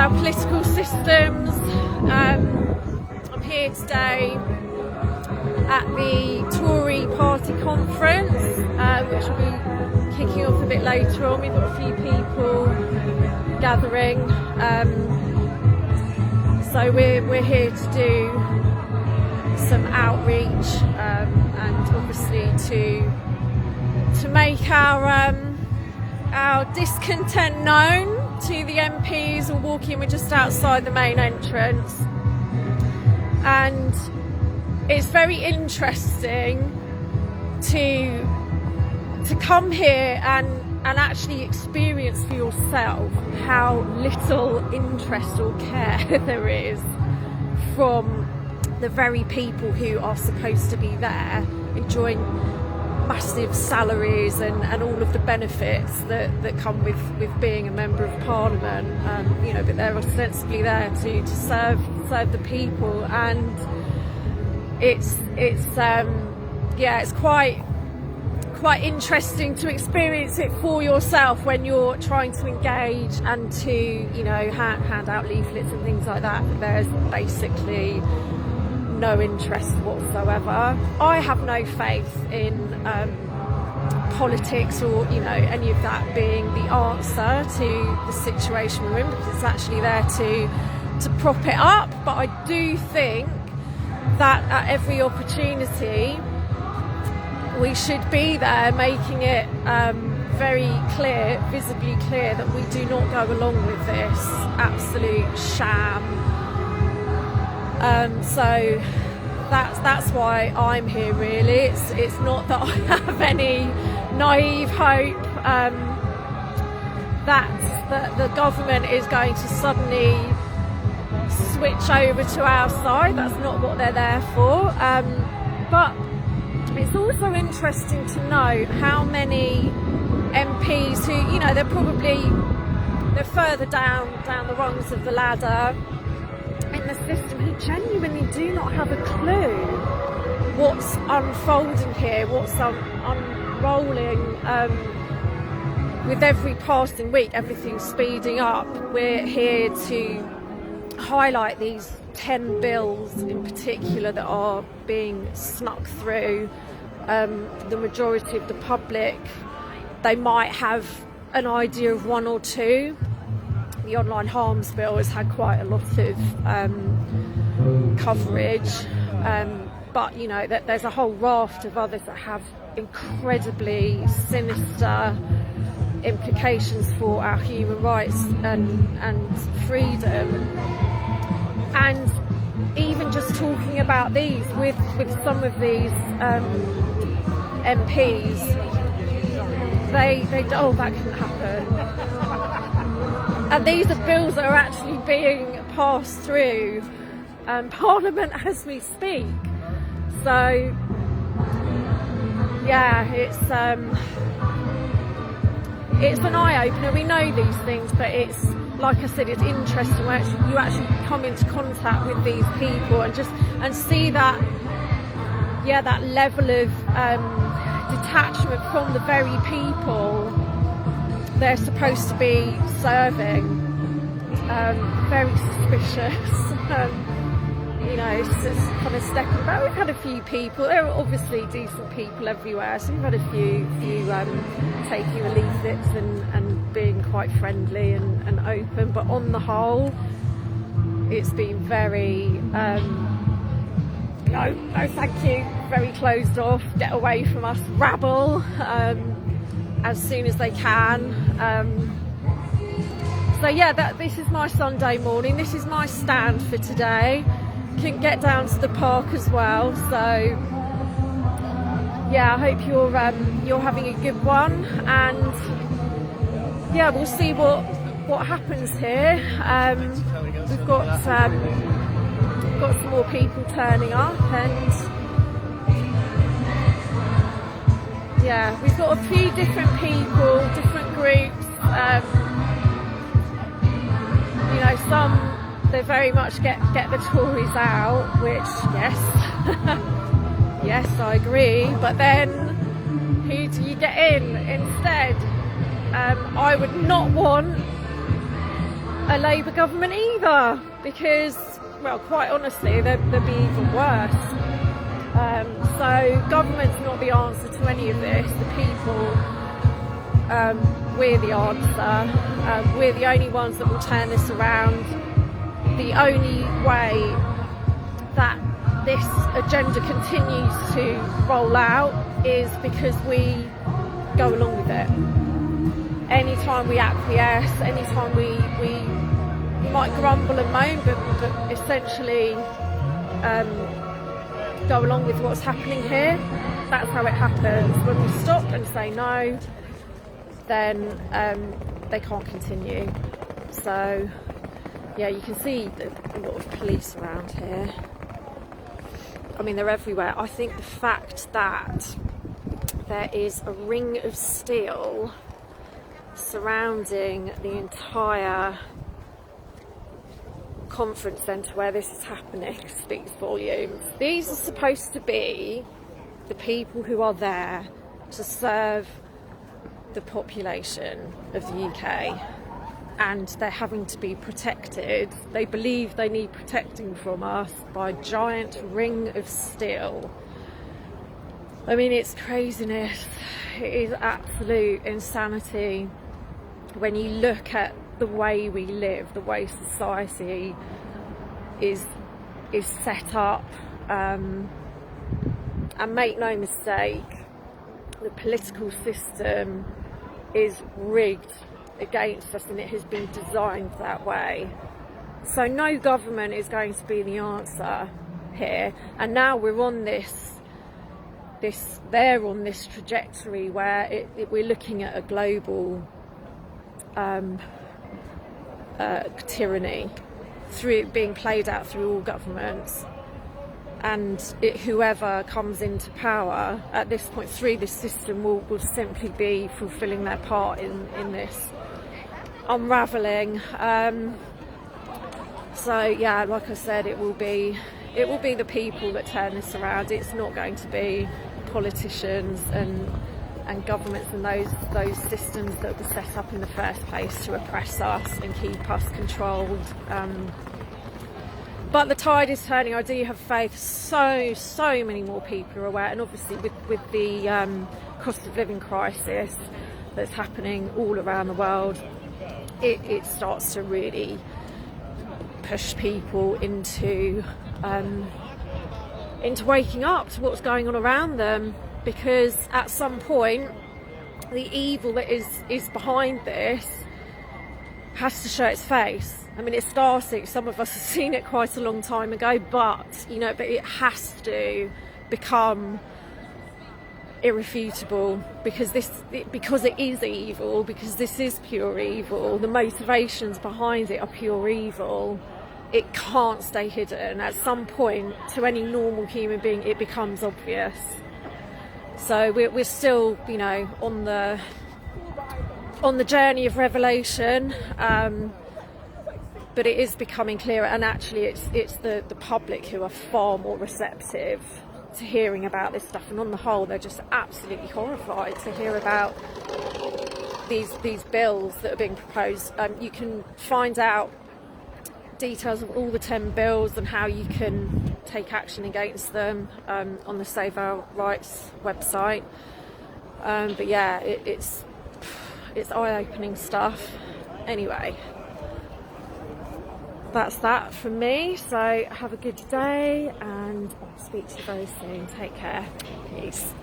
our political systems. I'm here today at the Tory Party Conference, which will be kicking off a bit later on. We've got a few people gathering, so we're here to do some outreach and obviously to make our discontent known to the MPs. We're walking, we're just outside the main entrance, and it's very interesting to come here and actually experience for yourself how little interest or care there is from the very people who are supposed to be there enjoying massive salaries and all of the benefits that come with being a member of Parliament, but they're ostensibly there to serve the people, and it's quite interesting to experience it for yourself when you're trying to engage and to hand out leaflets and things like that. There's basically no interest whatsoever. I have no faith in politics or any of that being the answer to the situation we're in, because it's actually there to prop it up. But I do think that at every opportunity we should be there, making it very clear, visibly clear, that we do not go along with this absolute sham. So that's why I'm here, really. It's not that I have any naive hope that the government is going to suddenly switch over to our side. That's not what they're there for. But it's also interesting to know how many MPs who, they're further down the rungs of the ladder in the system, who genuinely do not have a clue what's unfolding here, what's unrolling. With every passing week, everything's speeding up. We're here to highlight these 10 bills in particular that are being snuck through. The majority of the public, they might have an idea of one or two. The online harms bill has had quite a lot of coverage, but there's a whole raft of others that have incredibly sinister implications for our human rights and freedom. And even just talking about these with some of these MPs, they oh, that couldn't happen. And these are bills that are actually being passed through Parliament as we speak. So yeah, it's an eye-opener. We know these things, but it's, like I said, it's interesting when you actually come into contact with these people and see that level of detachment from the very people they're supposed to be serving. Very suspicious. It's just kind of stepping back. We've had a few people. There are obviously decent people everywhere, so we've had a few taking the leaflets and being quite friendly and open. But on the whole, it's been very no thank you, very closed off, get away from us rabble as soon as they can. So yeah, this is my Sunday morning, this is my stand for today. Couldn't get down to the park as well, so yeah, I hope you're having a good one, and yeah, we'll see what happens here. We've got some more people turning up, and yeah, we've got a few different people, different groups. Some, they very much get the Tories out, which yes, I agree. But then, who do you get in instead? I would not want a Labour government either, because, well, quite honestly, they'd be even worse. So government's not the answer to any of this. The people, we're the answer. We're the only ones that will turn this around. The only way that this agenda continues to roll out is because we go along with it. Anytime we acquiesce, anytime we might grumble and moan, but essentially go along with what's happening here, that's how it happens. When we stop and say no, then they can't continue. So yeah, you can see a lot of police around here. I mean, they're everywhere. I think the fact that there is a ring of steel surrounding the entire conference centre where this is happening speaks volumes. These are supposed to be the people who are there to serve the population of the UK, and they're having to be protected. They believe they need protecting from us by a giant ring of steel. I mean, it's craziness. It is absolute insanity when you look at the way we live, the way society is set up. And make no mistake, the political system is rigged against us, and it has been designed that way. So no government is going to be the answer here. And now we're on they're on this trajectory where we're looking at a global tyranny being played out through all governments, and whoever comes into power at this point through this system will simply be fulfilling their part in this unravelling. So yeah, like I said, it will be the people that turn this around. It's not going to be politicians and governments and those systems that were set up in the first place to oppress us and keep us controlled. But the tide is turning. I do have faith. So many more people are aware, and obviously with the cost of living crisis that's happening all around the world, it starts to really push people into waking up to what's going on around them, because at some point the evil that is behind this has to show its face. I mean, it's starting. Some of us have seen it quite a long time ago, but it has to become irrefutable, because it is evil, because this is pure evil. The motivations behind it are pure evil. It can't stay hidden. At some point, to any normal human being, it becomes obvious. So we're still, on the journey of revelation, but it is becoming clearer. And actually, it's the public who are far more receptive to hearing about this stuff. And on the whole, they're just absolutely horrified to hear about these bills that are being proposed. You can find out details of all the 10 bills and how you can take action against them on the Save Our Rights website. But yeah, it's eye-opening stuff. Anyway, that's that from me. So have a good day, and I'll speak to you very soon. Take care. Peace.